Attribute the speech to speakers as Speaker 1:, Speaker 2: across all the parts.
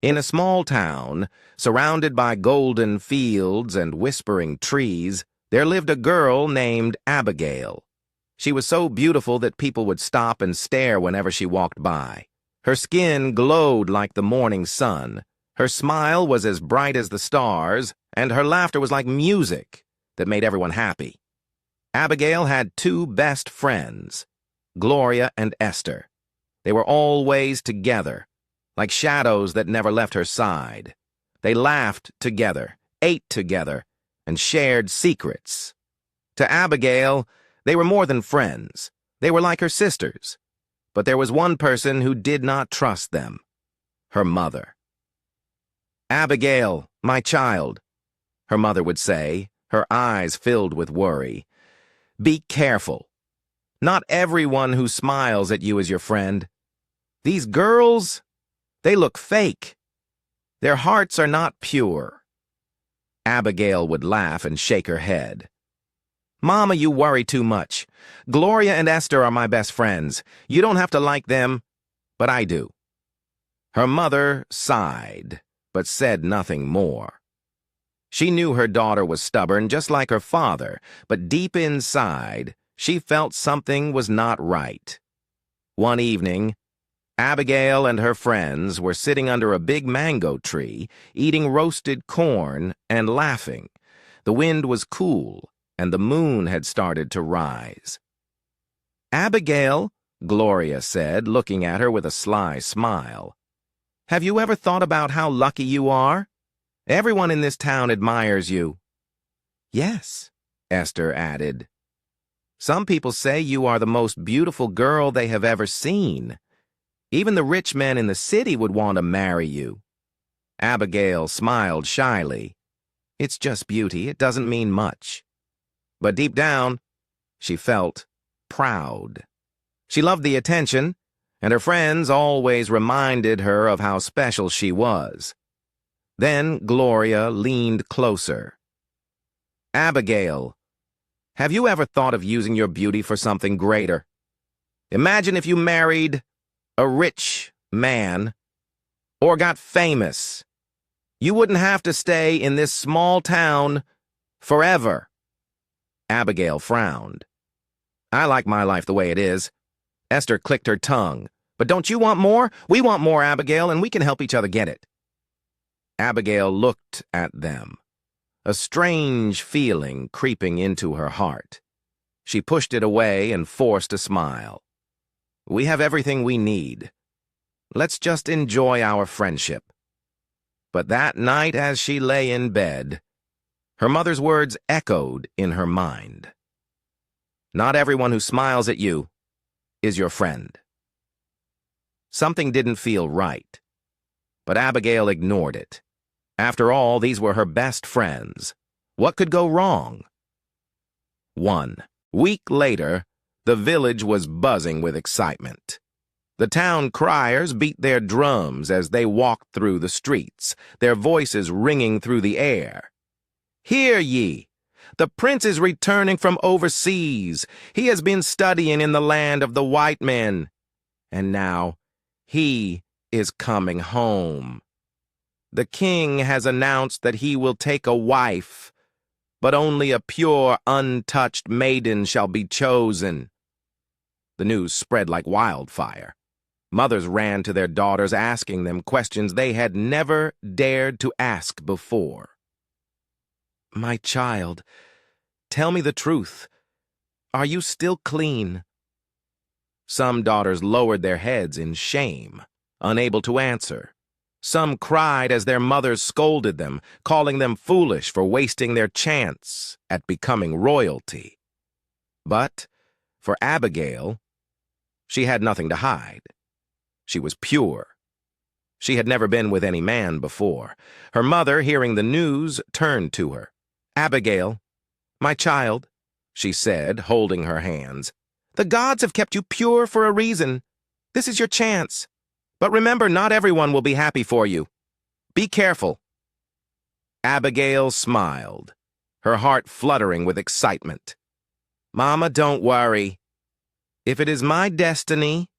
Speaker 1: In a small town, surrounded by golden fields and whispering trees, there lived a girl named Abigail. She was so beautiful that people would stop and stare whenever she walked by. Her skin glowed like the morning sun. Her smile was as bright as the stars, and her laughter was like music that made everyone happy. Abigail had two best friends, Gloria and Esther. They were always together, like shadows that never left her side. They laughed together, ate together, and shared secrets. To Abigail, they were more than friends. They were like her sisters. But there was one person who did not trust them, her mother. "Abigail, my child," her mother would say, her eyes filled with worry. "Be careful. Not everyone who smiles at you is your friend. These girls, they look fake. Their hearts are not pure." Abigail would laugh and shake her head. "Mama, you worry too much. Gloria and Esther are my best friends. You don't have to like them, but I do." Her mother sighed, but said nothing more. She knew her daughter was stubborn just like her father, but deep inside, she felt something was not right. One evening, Abigail and her friends were sitting under a big mango tree, eating roasted corn and laughing. The wind was cool, and the moon had started to rise. "Abigail," Gloria said, looking at her with a sly smile, "have you ever thought about how lucky you are? Everyone in this town admires you." "Yes," Esther added. "Some people say you are the most beautiful girl they have ever seen. Even the rich men in the city would want to marry you." Abigail smiled shyly. "It's just beauty. It doesn't mean much." But deep down, she felt proud. She loved the attention, and her friends always reminded her of how special she was. Then Gloria leaned closer. "Abigail, have you ever thought of using your beauty for something greater? Imagine if you married a rich man or got famous. You wouldn't have to stay in this small town forever." Abigail frowned. "I like my life the way it is." Esther clicked her tongue. "But don't you want more? We want more, Abigail, and we can help each other get it." Abigail looked at them, a strange feeling creeping into her heart. She pushed it away and forced a smile. "We have everything we need. Let's just enjoy our friendship." But that night, as she lay in bed, her mother's words echoed in her mind. "Not everyone who smiles at you is your friend." Something didn't feel right, but Abigail ignored it. After all, these were her best friends. What could go wrong? 1 week later, the village was buzzing with excitement. The town criers beat their drums as they walked through the streets, their voices ringing through the air. "Hear ye! The prince is returning from overseas. He has been studying in the land of the white men. And now, he is coming home. The king has announced that he will take a wife, but only a pure, untouched maiden shall be chosen." The news spread like wildfire. Mothers ran to their daughters, asking them questions they had never dared to ask before. "My child, tell me the truth. Are you still clean?" Some daughters lowered their heads in shame, unable to answer. Some cried as their mothers scolded them, calling them foolish for wasting their chance at becoming royalty. But for Abigail, she had nothing to hide. She was pure. She had never been with any man before. Her mother, hearing the news, turned to her. "Abigail, my child," she said, holding her hands, "the gods have kept you pure for a reason. This is your chance. But remember, not everyone will be happy for you. Be careful." Abigail smiled, her heart fluttering with excitement. "Mama, don't worry. If it is my destiny,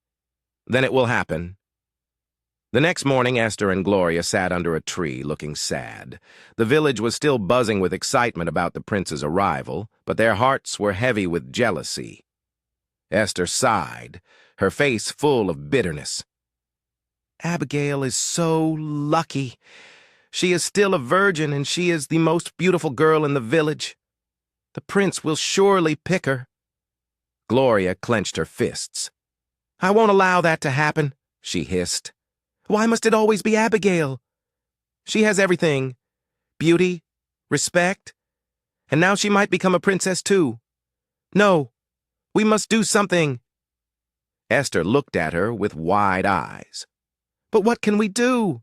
Speaker 1: then it will happen." The next morning, Esther and Gloria sat under a tree, looking sad. The village was still buzzing with excitement about the prince's arrival, but their hearts were heavy with jealousy. Esther sighed, her face full of bitterness. Abigail is so lucky. She is still a virgin, and she is the most beautiful girl in the village. The prince will surely pick her. Gloria clenched her fists. I won't allow that to happen, she hissed. Why must it always be Abigail? She has everything. Beauty, respect, and now she might become a princess too. No, we must do something. Esther looked at her with wide eyes. But what can we do?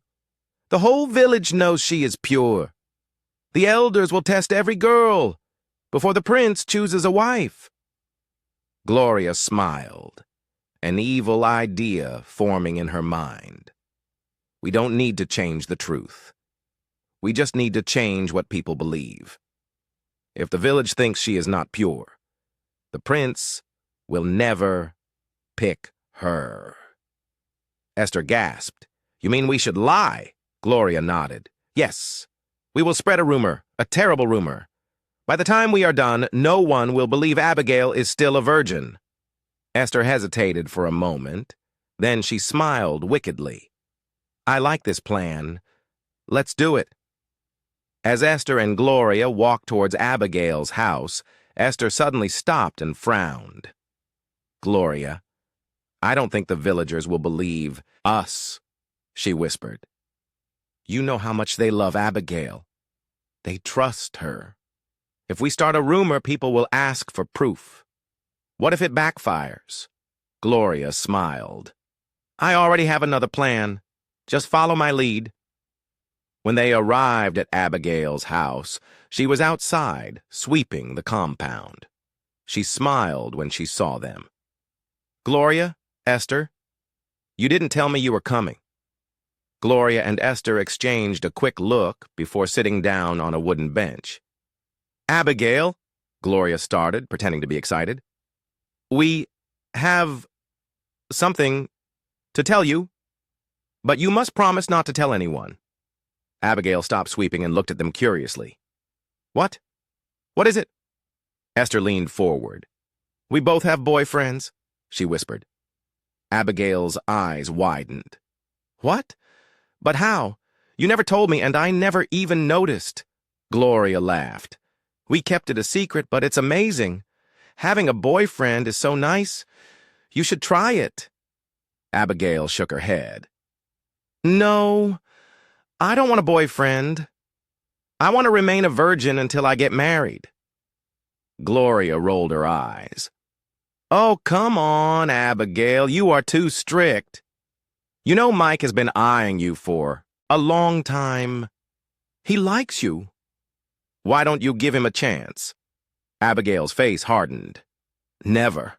Speaker 1: The whole village knows she is pure. The elders will test every girl before the prince chooses a wife. Gloria smiled, an evil idea forming in her mind. We don't need to change the truth. We just need to change what people believe. If the village thinks she is not pure, the prince will never pick her. Esther gasped. You mean we should lie? Gloria nodded. Yes, we will spread a rumor, a terrible rumor. By the time we are done, no one will believe Abigail is still a virgin. Esther hesitated for a moment. Then she smiled wickedly. I like this plan. Let's do it. As Esther and Gloria walked towards Abigail's house, Esther suddenly stopped and frowned. Gloria, I don't think the villagers will believe us, she whispered. You know how much they love Abigail. They trust her. If we start a rumor, people will ask for proof. What if it backfires? Gloria smiled. I already have another plan. Just follow my lead. When they arrived at Abigail's house, she was outside, sweeping the compound. She smiled when she saw them. Gloria, Esther, you didn't tell me you were coming. Gloria and Esther exchanged a quick look before sitting down on a wooden bench. Abigail, Gloria started, pretending to be excited. We have something to tell you, but you must promise not to tell anyone. Abigail stopped sweeping and looked at them curiously. What? What is it? Esther leaned forward. We both have boyfriends, she whispered. Abigail's eyes widened. What? But how? You never told me, and I never even noticed. Gloria laughed. We kept it a secret, but it's amazing. Having a boyfriend is so nice. You should try it. Abigail shook her head. No, I don't want a boyfriend. I want to remain a virgin until I get married. Gloria rolled her eyes. Oh, come on, Abigail, you are too strict. You know Mike has been eyeing you for a long time. He likes you. Why don't you give him a chance? Abigail's face hardened. Never.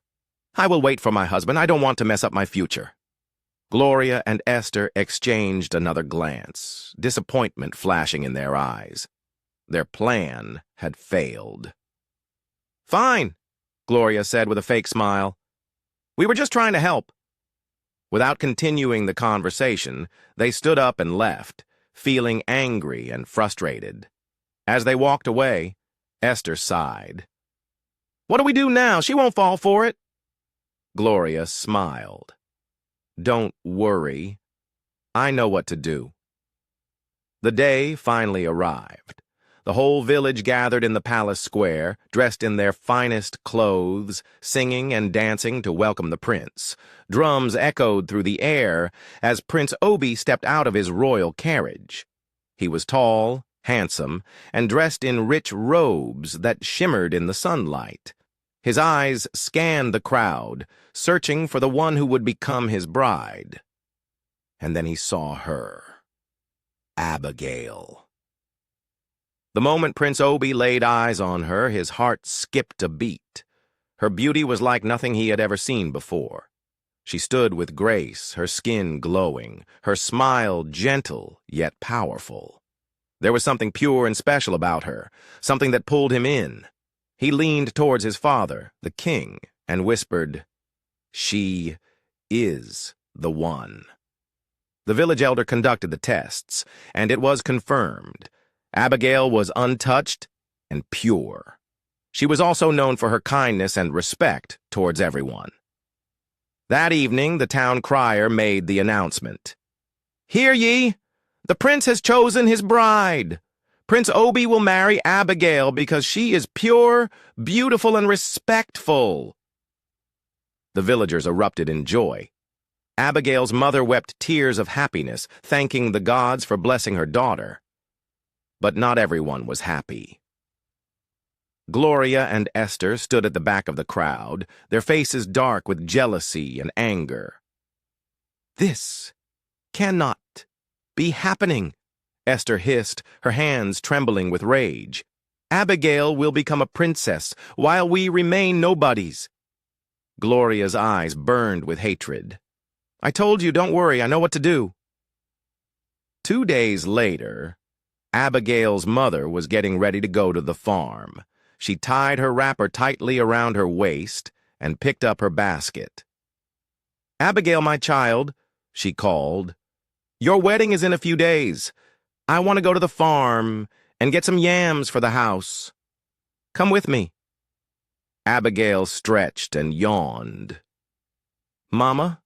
Speaker 1: I will wait for my husband. I don't want to mess up my future. Gloria and Esther exchanged another glance, disappointment flashing in their eyes. Their plan had failed. Fine, Gloria said with a fake smile. We were just trying to help. Without continuing the conversation, they stood up and left, feeling angry and frustrated. As they walked away, Esther sighed. What do we do now? She won't fall for it. Gloria smiled. Don't worry. I know what to do. The day finally arrived. The whole village gathered in the palace square, dressed in their finest clothes, singing and dancing to welcome the prince. Drums echoed through the air as Prince Obi stepped out of his royal carriage. He was tall, handsome, and dressed in rich robes that shimmered in the sunlight. His eyes scanned the crowd, searching for the one who would become his bride. And then he saw her. Abigail. The moment Prince Obi laid eyes on her, his heart skipped a beat. Her beauty was like nothing he had ever seen before. She stood with grace, her skin glowing, her smile gentle yet powerful. There was something pure and special about her, something that pulled him in. He leaned towards his father, the king, and whispered, "She is the one." The village elder conducted the tests, and it was confirmed. Abigail was untouched and pure. She was also known for her kindness and respect towards everyone. That evening, the town crier made the announcement. "Hear ye! The prince has chosen his bride. Prince Obi will marry Abigail because she is pure, beautiful, and respectful." The villagers erupted in joy. Abigail's mother wept tears of happiness, thanking the gods for blessing her daughter. But not everyone was happy. Gloria and Esther stood at the back of the crowd, their faces dark with jealousy and anger. "This cannot be happening," Esther hissed, her hands trembling with rage. "Abigail will become a princess, while we remain nobodies." Gloria's eyes burned with hatred. "I told you, don't worry, I know what to do." 2 days later, Abigail's mother was getting ready to go to the farm. She tied her wrapper tightly around her waist and picked up her basket. "Abigail, my child," she called, "your wedding is in a few days. I want to go to the farm and get some yams for the house. Come with me." Abigail stretched and yawned. "Mama,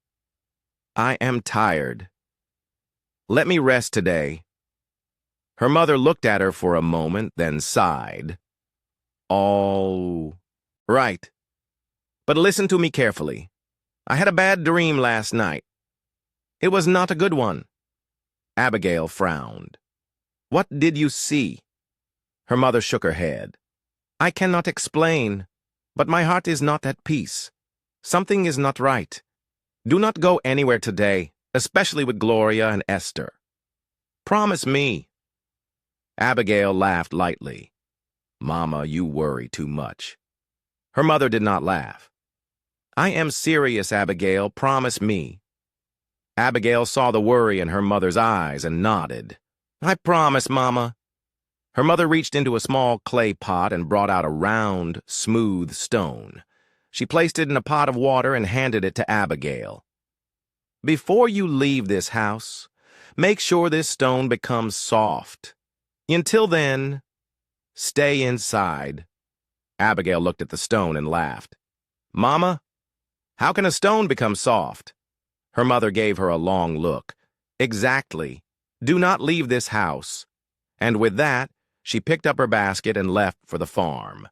Speaker 1: I am tired. Let me rest today." Her mother looked at her for a moment, then sighed. "All right. But listen to me carefully. I had a bad dream last night. It was not a good one." Abigail frowned. "What did you see?" Her mother shook her head. "I cannot explain, but my heart is not at peace. Something is not right. Do not go anywhere today, especially with Gloria and Esther. Promise me." Abigail laughed lightly. "Mama, you worry too much." Her mother did not laugh. "I am serious, Abigail. Promise me." Abigail saw the worry in her mother's eyes and nodded. "I promise, Mama." Her mother reached into a small clay pot and brought out a round, smooth stone. She placed it in a pot of water and handed it to Abigail. "Before you leave this house, make sure this stone becomes soft. Until then, stay inside." Abigail looked at the stone and laughed. "Mama, how can a stone become soft?" Her mother gave her a long look. "Exactly. Do not leave this house." And with that, she picked up her basket and left for the farm.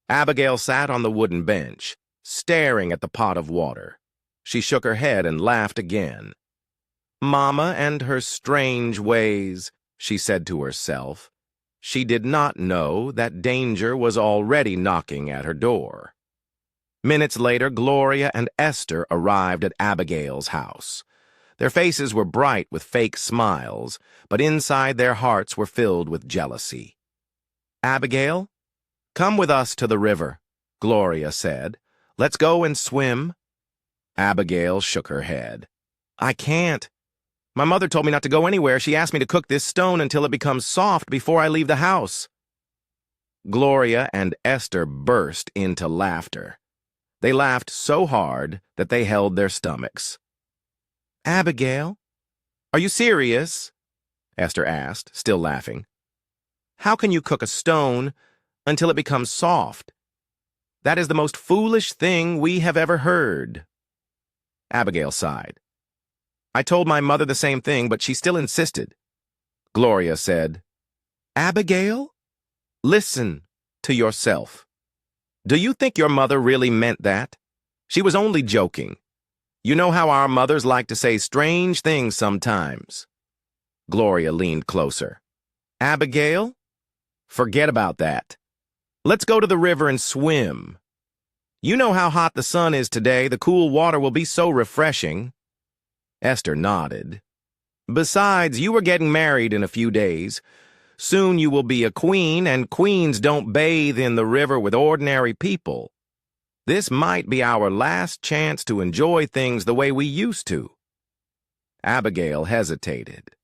Speaker 1: Abigail sat on the wooden bench, staring at the pot of water. She shook her head and laughed again. "Mama and her strange ways," she said to herself. She did not know that danger was already knocking at her door. Minutes later, Gloria and Esther arrived at Abigail's house. Their faces were bright with fake smiles, but inside their hearts were filled with jealousy. "Abigail, come with us to the river," Gloria said. "Let's go and swim." Abigail shook her head. "I can't. My mother told me not to go anywhere. She asked me to cook this stone until it becomes soft before I leave the house." Gloria and Esther burst into laughter. They laughed so hard that they held their stomachs. "Abigail, are you serious?" Esther asked, still laughing. "How can you cook a stone until it becomes soft? That is the most foolish thing we have ever heard." Abigail sighed. "I told my mother the same thing, but she still insisted." Gloria said, "Abigail, listen to yourself. Do you think your mother really meant that? She was only joking. You know how our mothers like to say strange things sometimes." Gloria leaned closer. "Abigail, forget about that. Let's go to the river and swim. You know how hot the sun is today. The cool water will be so refreshing." Esther nodded. "Besides, you are getting married in a few days. Soon you will be a queen, and queens don't bathe in the river with ordinary people. This might be our last chance to enjoy things the way we used to." Abigail hesitated.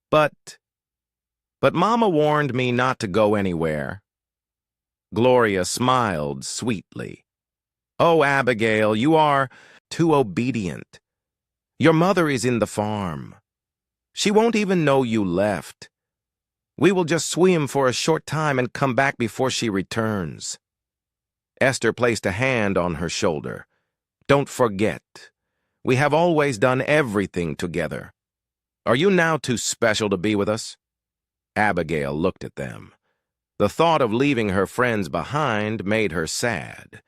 Speaker 1: But Mama warned me not to go anywhere." Gloria smiled sweetly. "Oh, Abigail, you are too obedient. Your mother is in the farm. She won't even know you left. We will just swim for a short time and come back before she returns." Esther placed a hand on her shoulder. "Don't forget, we have always done everything together. Are you now too special to be with us?" Abigail looked at them. The thought of leaving her friends behind made her sad.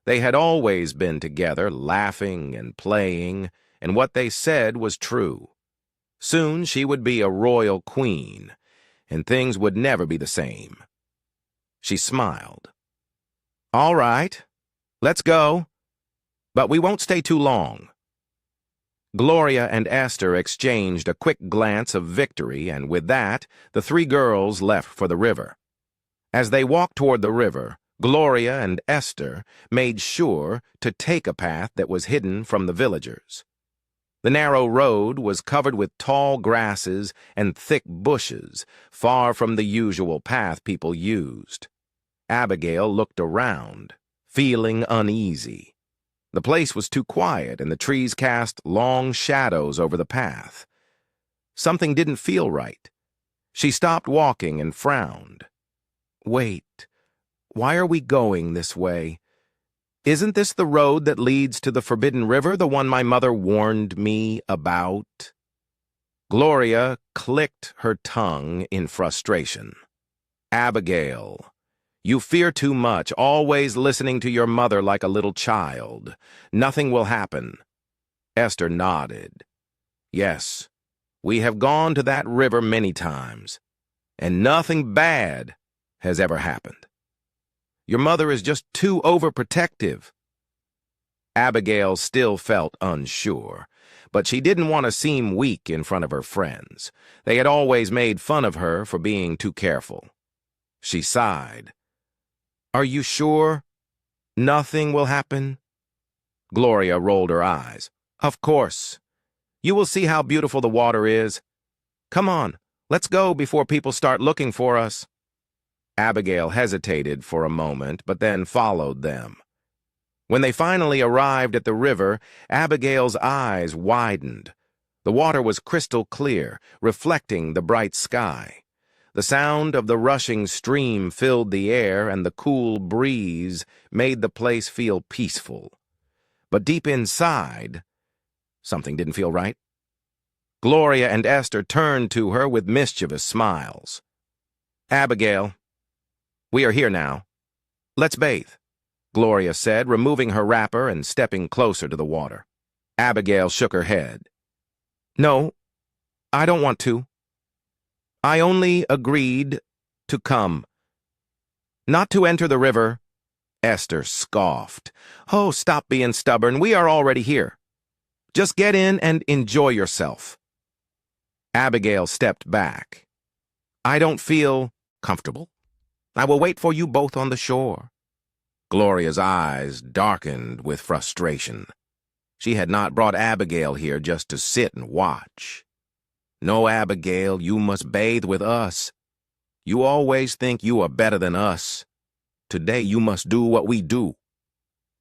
Speaker 1: They had always been together, laughing and playing, and what they said was true. Soon she would be a royal queen, and things would never be the same. She smiled. "All right, let's go, but we won't stay too long." Gloria and Esther exchanged a quick glance of victory, and with that, the three girls left for the river. As they walked toward the river, Gloria and Esther made sure to take a path that was hidden from the villagers. The narrow road was covered with tall grasses and thick bushes, far from the usual path people used. Abigail looked around, feeling uneasy. The place was too quiet, and the trees cast long shadows over the path. Something didn't feel right. She stopped walking and frowned. "Wait, why are we going this way? Isn't this the road that leads to the Forbidden River, the one my mother warned me about?" Gloria clicked her tongue in frustration. "Abigail, you fear too much, always listening to your mother like a little child. Nothing will happen." Esther nodded. "Yes, we have gone to that river many times, and nothing bad has ever happened. Your mother is just too overprotective." Abigail still felt unsure, but she didn't want to seem weak in front of her friends. They had always made fun of her for being too careful. She sighed. "Are you sure nothing will happen?" Gloria rolled her eyes. "Of course. You will see how beautiful the water is. Come on, let's go before people start looking for us." Abigail hesitated for a moment, but then followed them. When they finally arrived at the river, Abigail's eyes widened. The water was crystal clear, reflecting the bright sky. The sound of the rushing stream filled the air, and the cool breeze made the place feel peaceful. But deep inside, something didn't feel right. Gloria and Esther turned to her with mischievous smiles. "Abigail, we are here now. Let's bathe," Gloria said, removing her wrapper and stepping closer to the water. Abigail shook her head. "No, I don't want to. I only agreed to come. Not to enter the river." Esther scoffed. "Oh, stop being stubborn. We are already here. Just get in and enjoy yourself." Abigail stepped back. "I don't feel comfortable. I will wait for you both on the shore." Gloria's eyes darkened with frustration. She had not brought Abigail here just to sit and watch. "No, Abigail, you must bathe with us. You always think you are better than us. Today you must do what we do."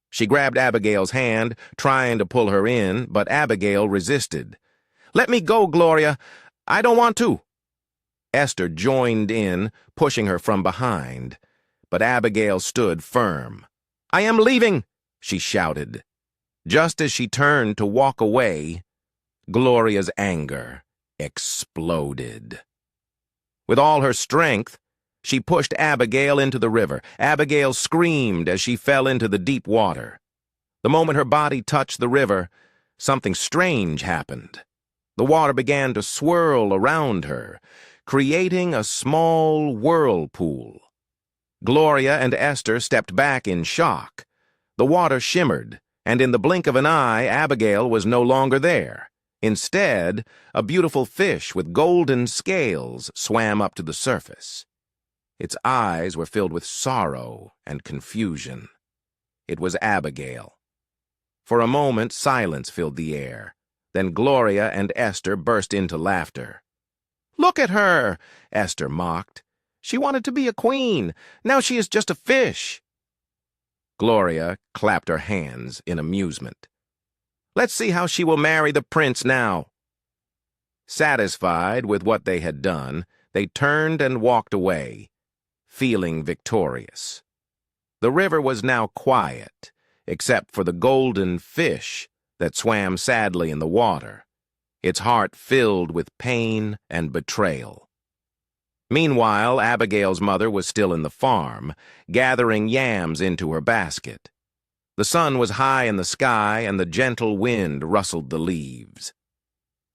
Speaker 1: She grabbed Abigail's hand, trying to pull her in, but Abigail resisted. "Let me go, Gloria. I don't want to." Esther joined in, pushing her from behind, but Abigail stood firm. "I am leaving," she shouted. Just as she turned to walk away, Gloria's anger exploded. With all her strength, she pushed Abigail into the river. Abigail screamed as she fell into the deep water. The moment her body touched the river, something strange happened. The water began to swirl around her, creating a small whirlpool. Gloria and Esther stepped back in shock. The water shimmered, and in the blink of an eye, Abigail was no longer there. Instead, a beautiful fish with golden scales swam up to the surface. Its eyes were filled with sorrow and confusion. It was Abigail. For a moment, silence filled the air. Then Gloria and Esther burst into laughter. "Look at her," Esther mocked. "She wanted to be a queen. Now she is just a fish." Gloria clapped her hands in amusement. "Let's see how she will marry the prince now." Satisfied with what they had done, they turned and walked away, feeling victorious. The river was now quiet, except for the golden fish that swam sadly in the water, its heart filled with pain and betrayal. Meanwhile, Abigail's mother was still in the farm, gathering yams into her basket. The sun was high in the sky, and the gentle wind rustled the leaves.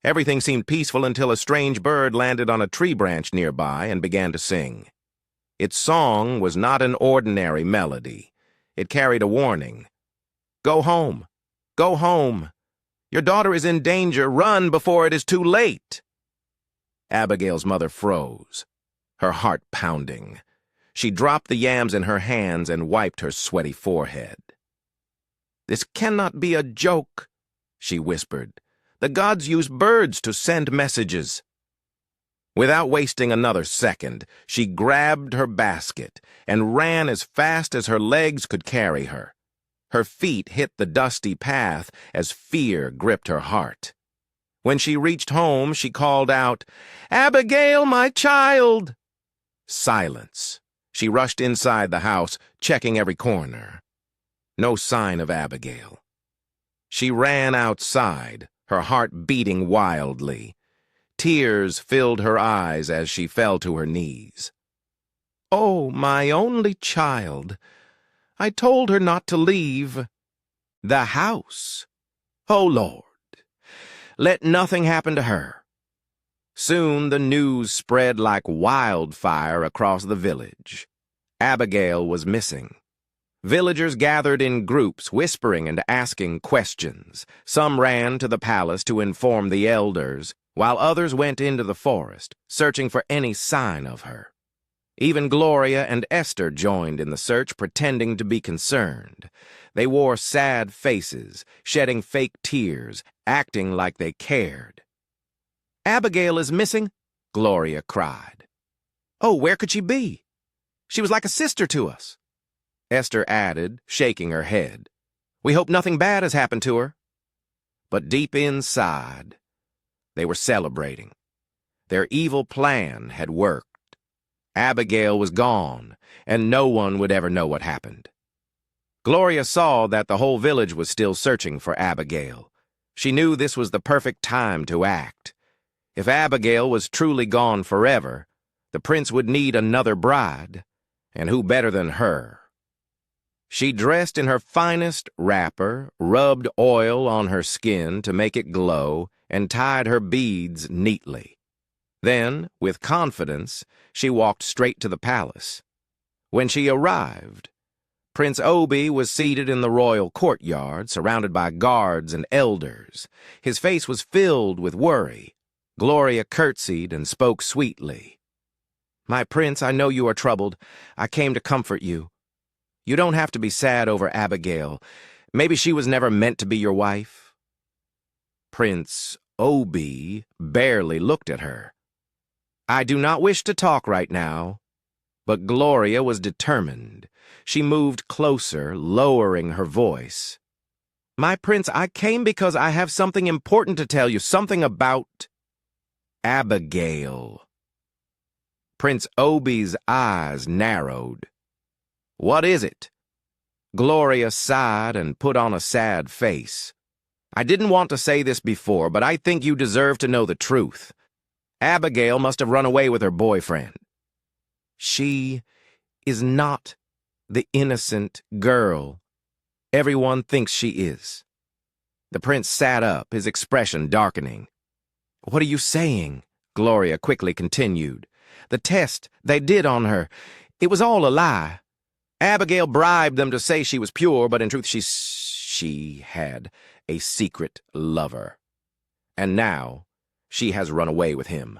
Speaker 1: Everything seemed peaceful until a strange bird landed on a tree branch nearby and began to sing. Its song was not an ordinary melody. It carried a warning. "Go home! Go home! Your daughter is in danger. Run before it is too late!" Abigail's mother froze, her heart pounding. She dropped the yams in her hands and wiped her sweaty forehead. "This cannot be a joke," she whispered. "The gods use birds to send messages." Without wasting another second, she grabbed her basket and ran as fast as her legs could carry her. Her feet hit the dusty path as fear gripped her heart. When she reached home, she called out, "Abigail, my child!" Silence. She rushed inside the house, checking every corner. No sign of Abigail. She ran outside, her heart beating wildly. Tears filled her eyes as she fell to her knees. "Oh, my only child! I told her not to leave the house. Oh, Lord, let nothing happen to her." Soon the news spread like wildfire across the village. Abigail was missing. Villagers gathered in groups, whispering and asking questions. Some ran to the palace to inform the elders, while others went into the forest, searching for any sign of her. Even Gloria and Esther joined in the search, pretending to be concerned. They wore sad faces, shedding fake tears, acting like they cared. "Abigail is missing," Gloria cried. "Oh, where could she be? She was like a sister to us." Esther added, shaking her head. "We hope nothing bad has happened to her." But deep inside, they were celebrating. Their evil plan had worked. Abigail was gone, and no one would ever know what happened. Gloria saw that the whole village was still searching for Abigail. She knew this was the perfect time to act. If Abigail was truly gone forever, the prince would need another bride, and who better than her? She dressed in her finest wrapper, rubbed oil on her skin to make it glow, and tied her beads neatly. Then, with confidence, she walked straight to the palace. When she arrived, Prince Obi was seated in the royal courtyard, surrounded by guards and elders. His face was filled with worry. Gloria curtsied and spoke sweetly. "My prince, I know you are troubled. I came to comfort you. You don't have to be sad over Abigail. Maybe she was never meant to be your wife." Prince Obi barely looked at her. "I do not wish to talk right now." But Gloria was determined. She moved closer, lowering her voice. "My prince, I came because I have something important to tell you, something about Abigail." Prince Obi's eyes narrowed. "What is it?" Gloria sighed and put on a sad face. "I didn't want to say this before, but I think you deserve to know the truth. Abigail must have run away with her boyfriend. She is not the innocent girl everyone thinks she is." The prince sat up, his expression darkening. "What are you saying?" Gloria quickly continued. "The test they did on her, it was all a lie. Abigail bribed them to say she was pure, but in truth she had a secret lover. And now she has run away with him."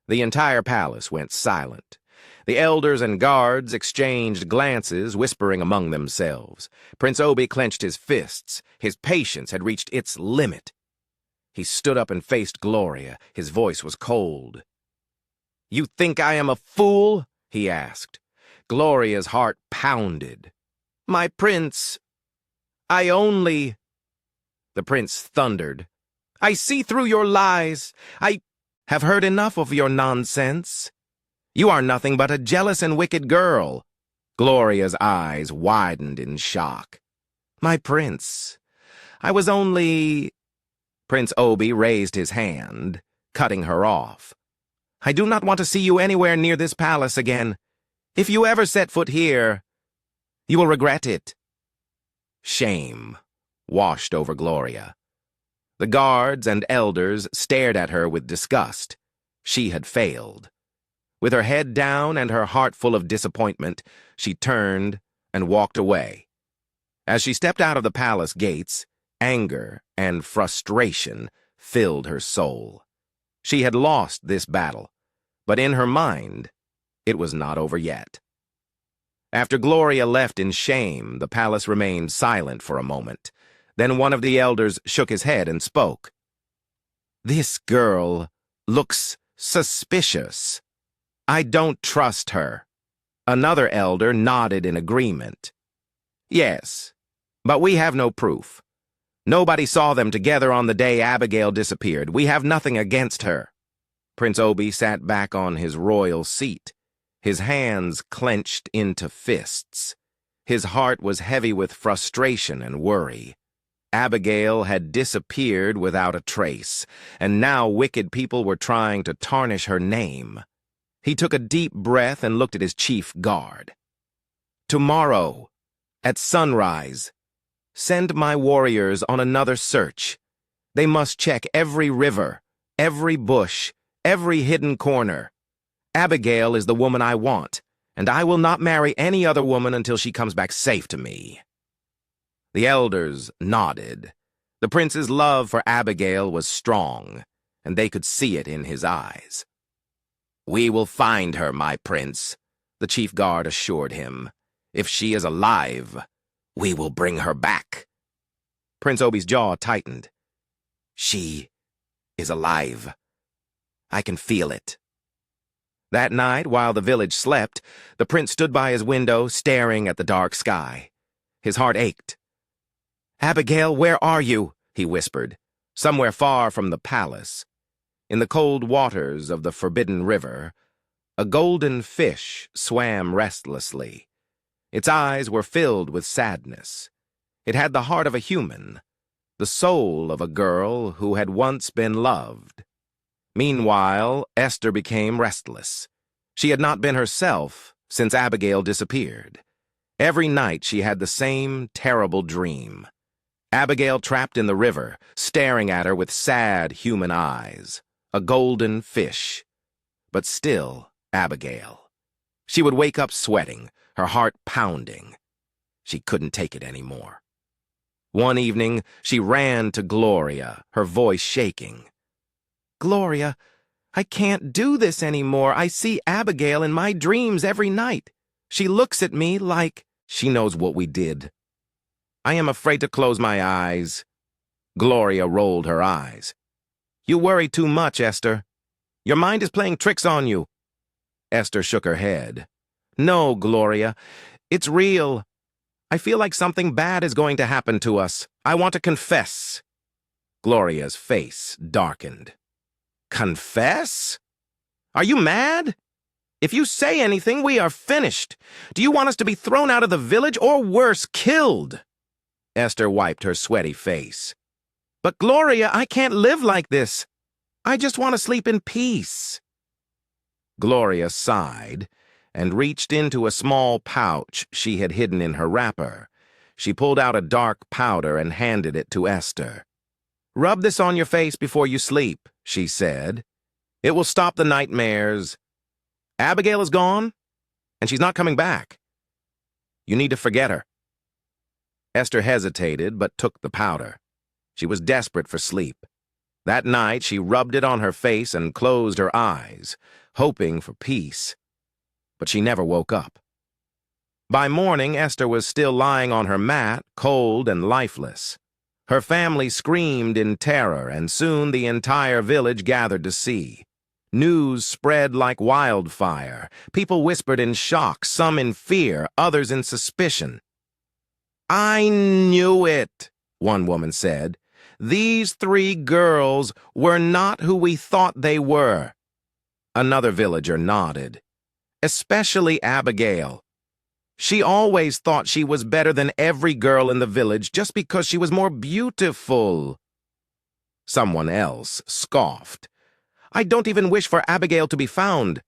Speaker 1: The entire palace went silent. The elders and guards exchanged glances, whispering among themselves. Prince Obi clenched his fists. His patience had reached its limit. He stood up and faced Gloria. His voice was cold. "You think I am a fool?" he asked. Gloria's heart pounded. "My prince, I only—" The prince thundered. I see through your lies. I have heard enough of your nonsense. You are nothing but a jealous and wicked girl. Gloria's eyes widened in shock. My prince, I was only... Prince Obi raised his hand, cutting her off. I do not want to see you anywhere near this palace again. If you ever set foot here, you will regret it. Shame washed over Gloria. The guards and elders stared at her with disgust. She had failed. With her head down and her heart full of disappointment, she turned and walked away. As she stepped out of the palace gates, anger and frustration filled her soul. She had lost this battle, but in her mind, it was not over yet. After Gloria left in shame, the palace remained silent for a moment. Then one of the elders shook his head and spoke. This girl looks suspicious. I don't trust her. Another elder nodded in agreement. Yes, but we have no proof. Nobody saw them together on the day Abigail disappeared. We have nothing against her. Prince Obi sat back on his royal seat, his hands clenched into fists. His heart was heavy with frustration and worry. Abigail had disappeared without a trace, and now wicked people were trying to tarnish her name. He took a deep breath and looked at his chief guard. Tomorrow, at sunrise, send my warriors on another search. They must check every river, every bush, every hidden corner. Abigail is the woman I want, and I will not marry any other woman until she comes back safe to me. The elders nodded. The prince's love for Abigail was strong, and they could see it in his eyes. We will find her, my prince, the chief guard assured him. If she is alive, we will bring her back. Prince Obi's jaw tightened. She is alive. I can feel it. That night, while the village slept, the prince stood by his window, staring at the dark sky. His heart ached. Abigail, where are you? He whispered. Somewhere far from the palace. In the cold waters of the forbidden river, a golden fish swam restlessly. Its eyes were filled with sadness. It had the heart of a human, the soul of a girl who had once been loved. Meanwhile, Esther became restless. She had not been herself since Abigail disappeared. Every night she had the same terrible dream. Abigail trapped in the river, staring at her with sad human eyes. A golden fish. But still, Abigail. She would wake up sweating, her heart pounding. She couldn't take it anymore. One evening, she ran to Gloria, her voice shaking. Gloria, I can't do this anymore. I see Abigail in my dreams every night. She looks at me like she knows what we did. I am afraid to close my eyes. Gloria rolled her eyes. You worry too much, Esther. Your mind is playing tricks on you. Esther shook her head. No, Gloria, it's real. I feel like something bad is going to happen to us. I want to confess. Gloria's face darkened. Confess? Are you mad? If you say anything, we are finished. Do you want us to be thrown out of the village or worse, killed? Esther wiped her sweaty face. But Gloria, I can't live like this. I just want to sleep in peace. Gloria sighed and reached into a small pouch she had hidden in her wrapper. She pulled out a dark powder and handed it to Esther. Rub this on your face before you sleep, she said. It will stop the nightmares. Abigail is gone, and she's not coming back. You need to forget her. Esther hesitated, but took the powder. She was desperate for sleep. That night, she rubbed it on her face and closed her eyes, hoping for peace. But she never woke up. By morning, Esther was still lying on her mat, cold and lifeless. Her family screamed in terror, and soon the entire village gathered to see. News spread like wildfire. People whispered in shock, some in fear, others in suspicion. I knew it, one woman said. These 3 girls were not who we thought they were. Another villager nodded. Especially Abigail. She always thought she was better than every girl in the village just because she was more beautiful. Someone else scoffed. I don't even wish for Abigail to be found.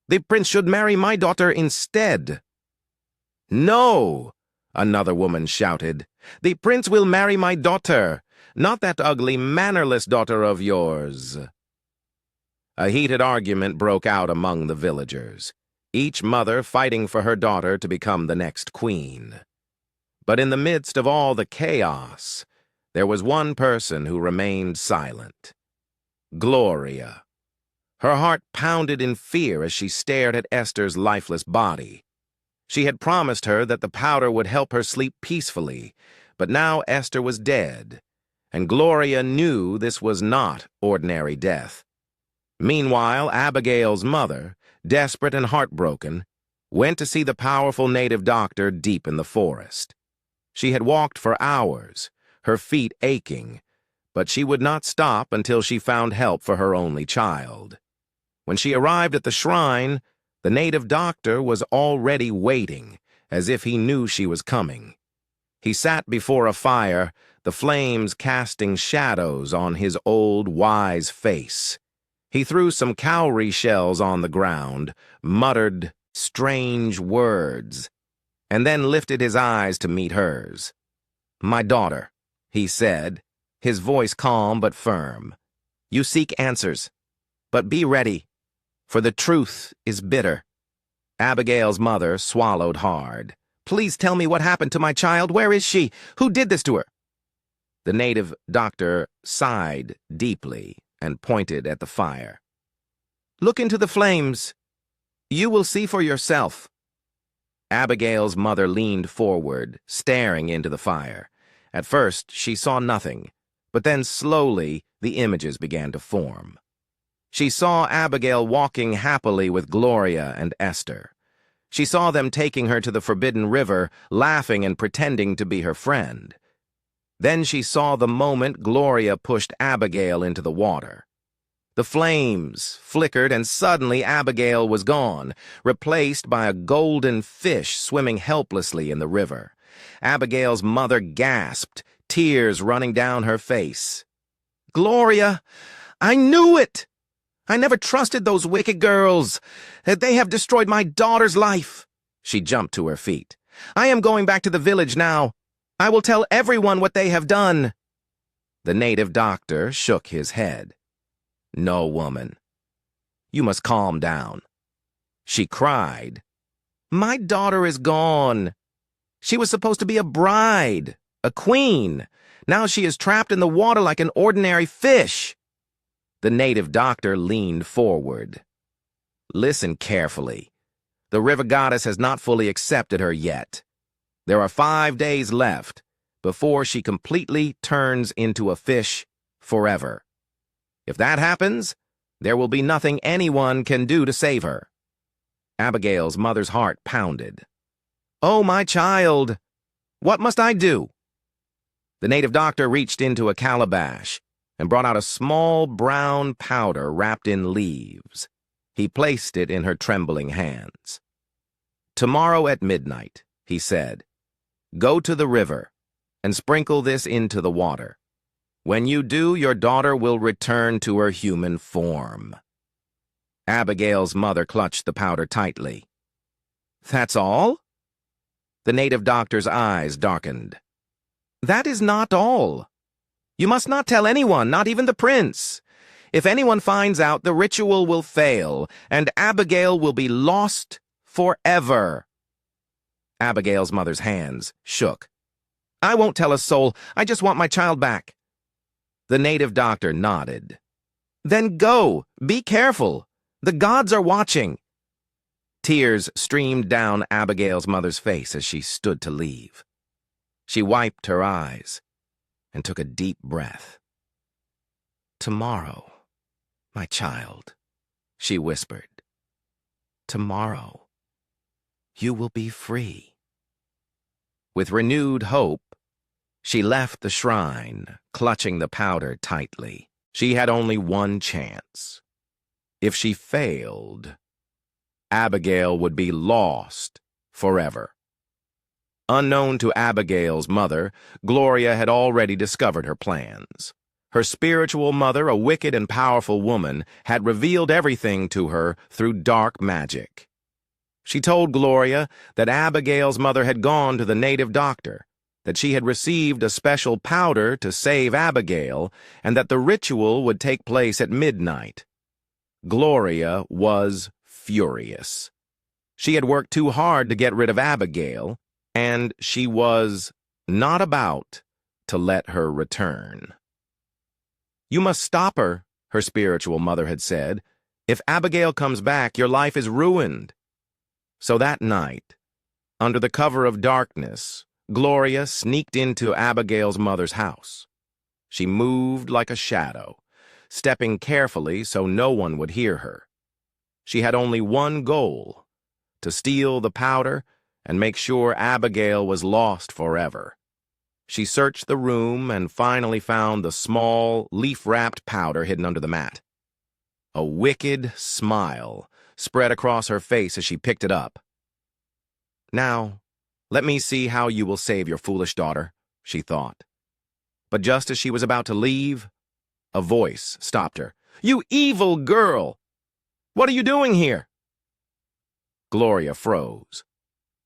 Speaker 1: The prince should marry my daughter instead. No, another woman shouted. The prince will marry my daughter, not that ugly, mannerless daughter of yours. A heated argument broke out among the villagers, each mother fighting for her daughter to become the next queen. But in the midst of all the chaos, there was one person who remained silent. Gloria. Her heart pounded in fear as she stared at Esther's lifeless body. She had promised her that the powder would help her sleep peacefully, but now Esther was dead, and Gloria knew this was not ordinary death. Meanwhile, Abigail's mother, desperate and heartbroken, went to see the powerful native doctor deep in the forest. She had walked for hours, her feet aching, but she would not stop until she found help for her only child. When she arrived at the shrine, the native doctor was already waiting, as if he knew she was coming. He sat before a fire, the flames casting shadows on his old, wise face. He threw some cowrie shells on the ground, muttered strange words, and then lifted his eyes to meet hers. "My daughter," he said, his voice calm but firm. "You seek answers, but be ready, for the truth is bitter." Abigail's mother swallowed hard. "Please tell me what happened to my child. Where is she? Who did this to her?" The native doctor sighed deeply and pointed at the fire. "Look into the flames. You will see for yourself." Abigail's mother leaned forward, staring into the fire. At first, she saw nothing, but then slowly the images began to form. She saw Abigail walking happily with Gloria and Esther. She saw them taking her to the forbidden river, laughing and pretending to be her friend. Then she saw the moment Gloria pushed Abigail into the water. The flames flickered, and suddenly Abigail was gone, replaced by a golden fish swimming helplessly in the river. Abigail's mother gasped, tears running down her face. "Gloria, I knew it! I never trusted those wicked girls. They have destroyed my daughter's life." She jumped to her feet. "I am going back to the village now. I will tell everyone what they have done." The native doctor shook his head. "No, woman. You must calm down." She cried. "My daughter is gone. She was supposed to be a bride, a queen. Now she is trapped in the water like an ordinary fish." The native doctor leaned forward. "Listen carefully. The river goddess has not fully accepted her yet. There are 5 days left before she completely turns into a fish forever. If that happens, there will be nothing anyone can do to save her." Abigail's mother's heart pounded. "Oh, my child! What must I do?" The native doctor reached into a calabash and brought out a small brown powder wrapped in leaves. He placed it in her trembling hands. "Tomorrow at midnight," he said, "go to the river and sprinkle this into the water. When you do, your daughter will return to her human form." Abigail's mother clutched the powder tightly. "That's all?" The native doctor's eyes darkened. "That is not all. You must not tell anyone, not even the prince. If anyone finds out, the ritual will fail, and Abigail will be lost forever." Abigail's mother's hands shook. "I won't tell a soul. I just want my child back." The native doctor nodded. "Then go. Be careful. The gods are watching." Tears streamed down Abigail's mother's face as she stood to leave. She wiped her eyes and took a deep breath. "Tomorrow, my child," she whispered. "Tomorrow, you will be free." With renewed hope, She left the shrine, clutching the powder tightly. She had only one chance. If she failed, Abigail would be lost forever. Unknown to Abigail's mother, Gloria had already discovered her plans. Her spiritual mother, a wicked and powerful woman, had revealed everything to her through dark magic. She told Gloria that Abigail's mother had gone to the native doctor, that she had received a special powder to save Abigail, and that the ritual would take place at midnight. Gloria was furious. She had worked too hard to get rid of Abigail, and she was not about to let her return. "You must stop her," her spiritual mother had said. "If Abigail comes back, your life is ruined." So that night, under the cover of darkness, Gloria sneaked into Abigail's mother's house. She moved like a shadow, stepping carefully so no one would hear her. She had only one goal: to steal the powder and make sure Abigail was lost forever. She searched the room and finally found the small, leaf-wrapped powder hidden under the mat. A wicked smile spread across her face as she picked it up. "Now, let me see how you will save your foolish daughter," she thought. But just as she was about to leave, a voice stopped her. "You evil girl! What are you doing here?" Gloria froze.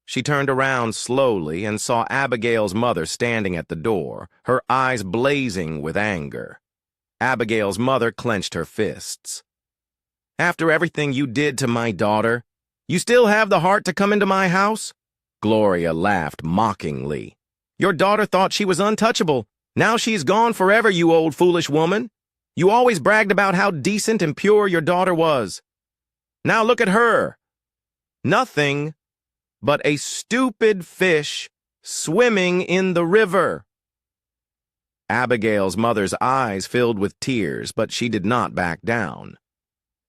Speaker 1: She turned around slowly and saw Abigail's mother standing at the door, her eyes blazing with anger. Abigail's mother clenched her fists. "After everything you did to my daughter, you still have the heart to come into my house?" Gloria laughed mockingly. "Your daughter thought she was untouchable. Now she's gone forever, you old foolish woman. You always bragged about how decent and pure your daughter was. Now look at her. Nothing but a stupid fish swimming in the river." Abigail's mother's eyes filled with tears, but she did not back down.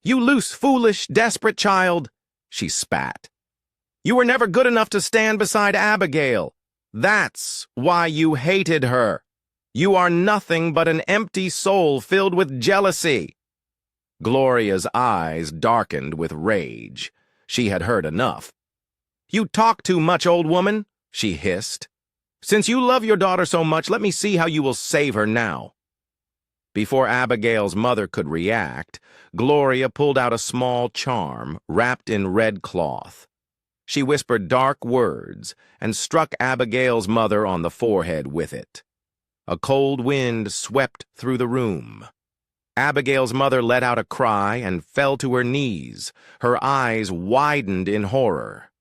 Speaker 1: "You loose, foolish, desperate child," she spat. "You were never good enough to stand beside Abigail. That's why you hated her. You are nothing but an empty soul filled with jealousy." Gloria's eyes darkened with rage. She had heard enough. "You talk too much, old woman," she hissed. "Since you love your daughter so much, let me see how you will save her now." Before Abigail's mother could react, Gloria pulled out a small charm wrapped in red cloth. She whispered dark words and struck Abigail's mother on the forehead with it. A cold wind swept through the room. Abigail's mother let out a cry and fell to her knees. Her eyes widened in horror.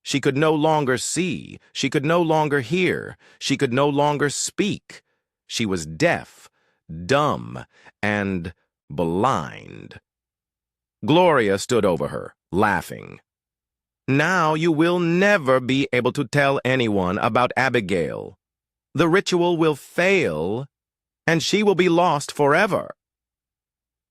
Speaker 1: She could no longer see. She could no longer hear. She could no longer speak. She was deaf, dumb, and blind. Gloria stood over her, laughing. "Now you will never be able to tell anyone about Abigail. The ritual will fail, and she will be lost forever."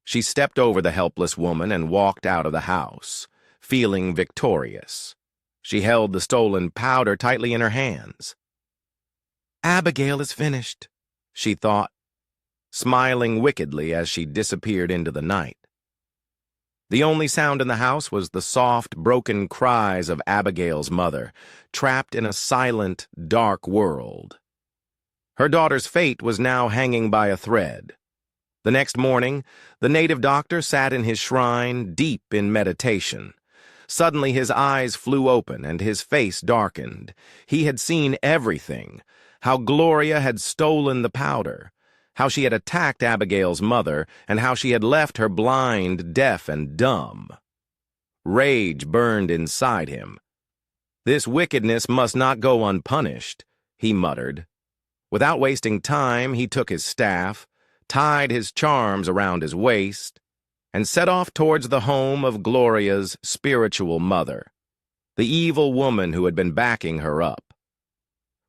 Speaker 1: She stepped over the helpless woman and walked out of the house, feeling victorious. She held the stolen powder tightly in her hands. "Abigail is finished," she thought, smiling wickedly as she disappeared into the night. The only sound in the house was the soft, broken cries of Abigail's mother, trapped in a silent, dark world. Her daughter's fate was now hanging by a thread. The next morning, the native doctor sat in his shrine, deep in meditation. Suddenly his eyes flew open and his face darkened. He had seen everything: how Gloria had stolen the powder, how she had attacked Abigail's mother, and how she had left her blind, deaf, and dumb. Rage burned inside him. "This wickedness must not go unpunished," he muttered. Without wasting time, he took his staff, tied his charms around his waist, and set off towards the home of Gloria's spiritual mother, the evil woman who had been backing her up.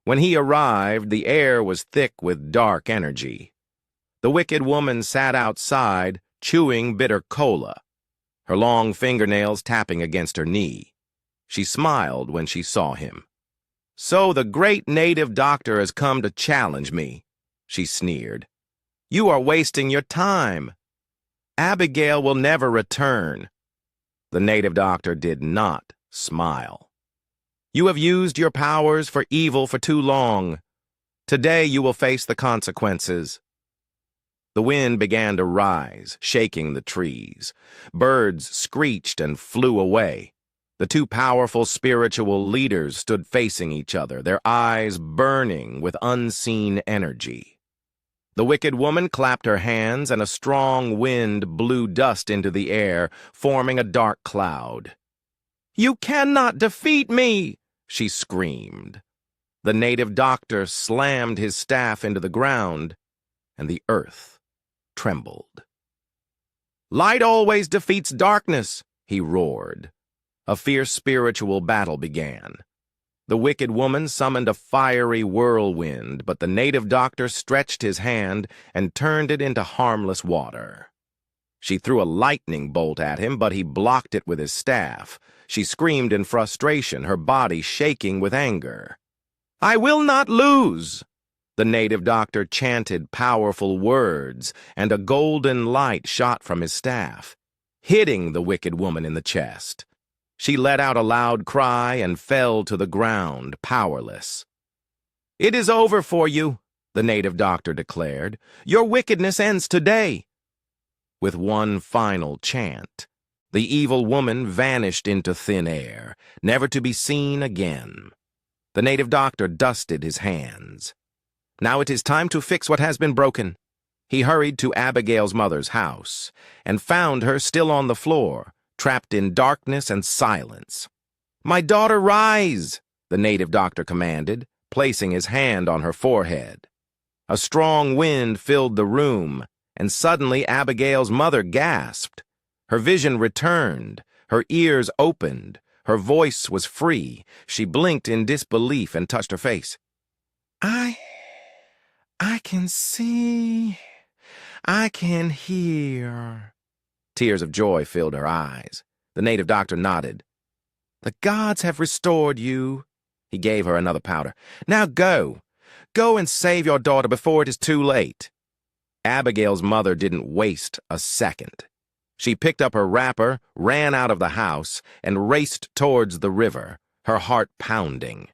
Speaker 1: When he arrived, the air was thick with dark energy. The wicked woman sat outside, chewing bitter cola, her long fingernails tapping against her knee. She smiled when she saw him. "So the great native doctor has come to challenge me," she sneered. "You are wasting your time. Abigail will never return." The native doctor did not smile. "You have used your powers for evil for too long. Today you will face the consequences." The wind began to rise, shaking the trees. Birds screeched and flew away. The two powerful spiritual leaders stood facing each other, their eyes burning with unseen energy. The wicked woman clapped her hands, and a strong wind blew dust into the air, forming a dark cloud. "You cannot defeat me!" she screamed. The native doctor slammed his staff into the ground, and the earth trembled. "Light always defeats darkness," he roared. A fierce spiritual battle began. The wicked woman summoned a fiery whirlwind, but the native doctor stretched his hand and turned it into harmless water. She threw a lightning bolt at him, but he blocked it with his staff. She screamed in frustration, her body shaking with anger. "I will not lose!" The native doctor chanted powerful words, and a golden light shot from his staff, hitting the wicked woman in the chest. She let out a loud cry and fell to the ground, powerless. "It is over for you," the native doctor declared. "Your wickedness ends today." With one final chant, the evil woman vanished into thin air, never to be seen again. The native doctor dusted his hands. Now it is time to fix what has been broken. He hurried to Abigail's mother's house and found her still on the floor, trapped in darkness and silence. "My daughter, rise!" the native doctor commanded, placing his hand on her forehead. A strong wind filled the room, and suddenly Abigail's mother gasped. Her vision returned, her ears opened, her voice was free. She blinked in disbelief and touched her face. I can see. I can hear." Tears of joy filled her eyes. The native doctor nodded. "The gods have restored you." He gave her another powder. "Now go. Go and save your daughter before it is too late." Abigail's mother didn't waste a second. She picked up her wrapper, ran out of the house, and raced towards the river, her heart pounding.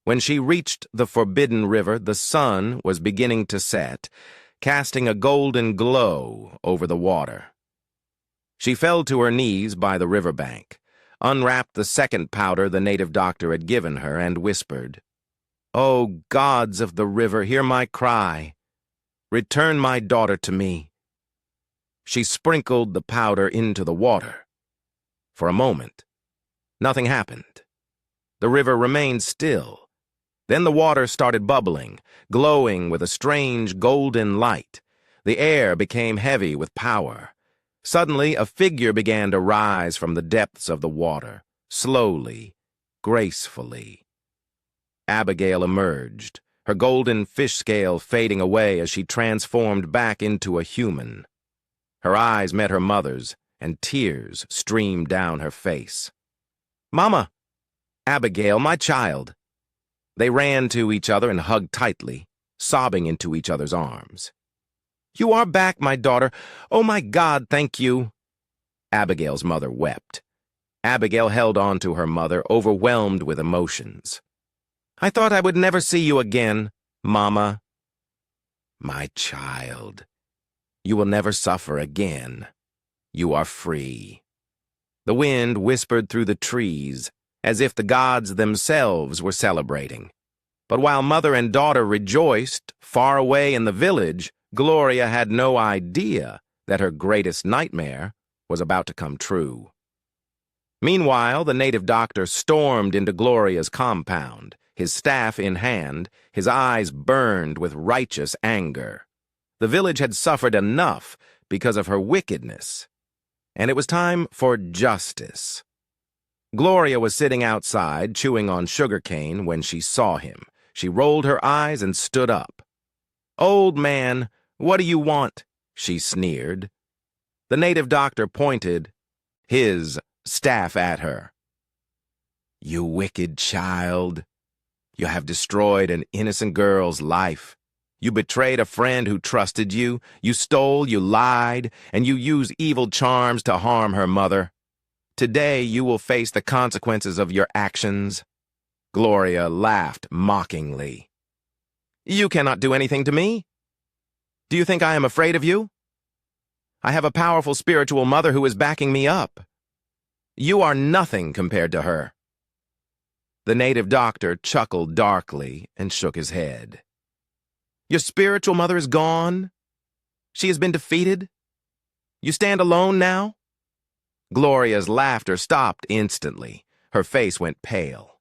Speaker 1: When she reached the forbidden river, the sun was beginning to set, casting a golden glow over the water. She fell to her knees by the riverbank, unwrapped the second powder the native doctor had given her, and whispered, "O gods of the river, hear my cry. Return my daughter to me." She sprinkled the powder into the water. For a moment, nothing happened. The river remained still. Then the water started bubbling, glowing with a strange golden light. The air became heavy with power. Suddenly, a figure began to rise from the depths of the water, slowly, gracefully. Abigail emerged, her golden fish scale fading away as she transformed back into a human. Her eyes met her mother's, and tears streamed down her face. "Mama! Abigail, my child!" They ran to each other and hugged tightly, sobbing into each other's arms. "You are back, my daughter. Oh, my God, thank you." Abigail's mother wept. Abigail held on to her mother, overwhelmed with emotions. "I thought I would never see you again, Mama." "My child, you will never suffer again. You are free." The wind whispered through the trees, as if the gods themselves were celebrating. But while mother and daughter rejoiced, far away in the village, Gloria had no idea that her greatest nightmare was about to come true. Meanwhile, the native doctor stormed into Gloria's compound, his staff in hand, his eyes burned with righteous anger. The village had suffered enough because of her wickedness, and it was time for justice. Gloria was sitting outside, chewing on sugarcane, when she saw him. She rolled her eyes and stood up. "Old man, what do you want?" she sneered. The native doctor pointed his staff at her. "You wicked child," You have destroyed an innocent girl's life. You betrayed a friend who trusted you. You stole, you lied, and you used evil charms to harm her mother. Today you will face the consequences of your actions." Gloria laughed mockingly. "You cannot do anything to me. Do you think I am afraid of you? I have a powerful spiritual mother who is backing me up. You are nothing compared to her." The native doctor chuckled darkly and shook his head. "Your spiritual mother is gone? She has been defeated? You stand alone now?" Gloria's laughter stopped instantly. Her face went pale.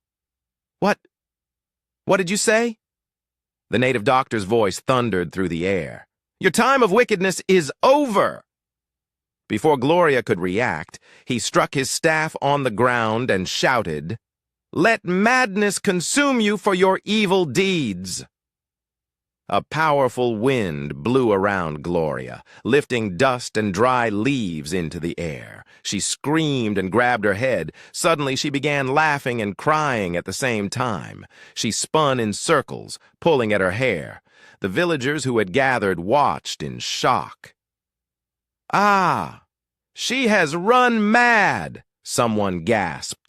Speaker 1: What did you say?" The native doctor's voice thundered through the air. "Your time of wickedness is over!" Before Gloria could react, he struck his staff on the ground and shouted, "Let madness consume you for your evil deeds!" A powerful wind blew around Gloria, lifting dust and dry leaves into the air. She screamed and grabbed her head. Suddenly she began laughing and crying at the same time. She spun in circles, pulling at her hair. The villagers who had gathered watched in shock. "Ah, she has run mad!" someone gasped.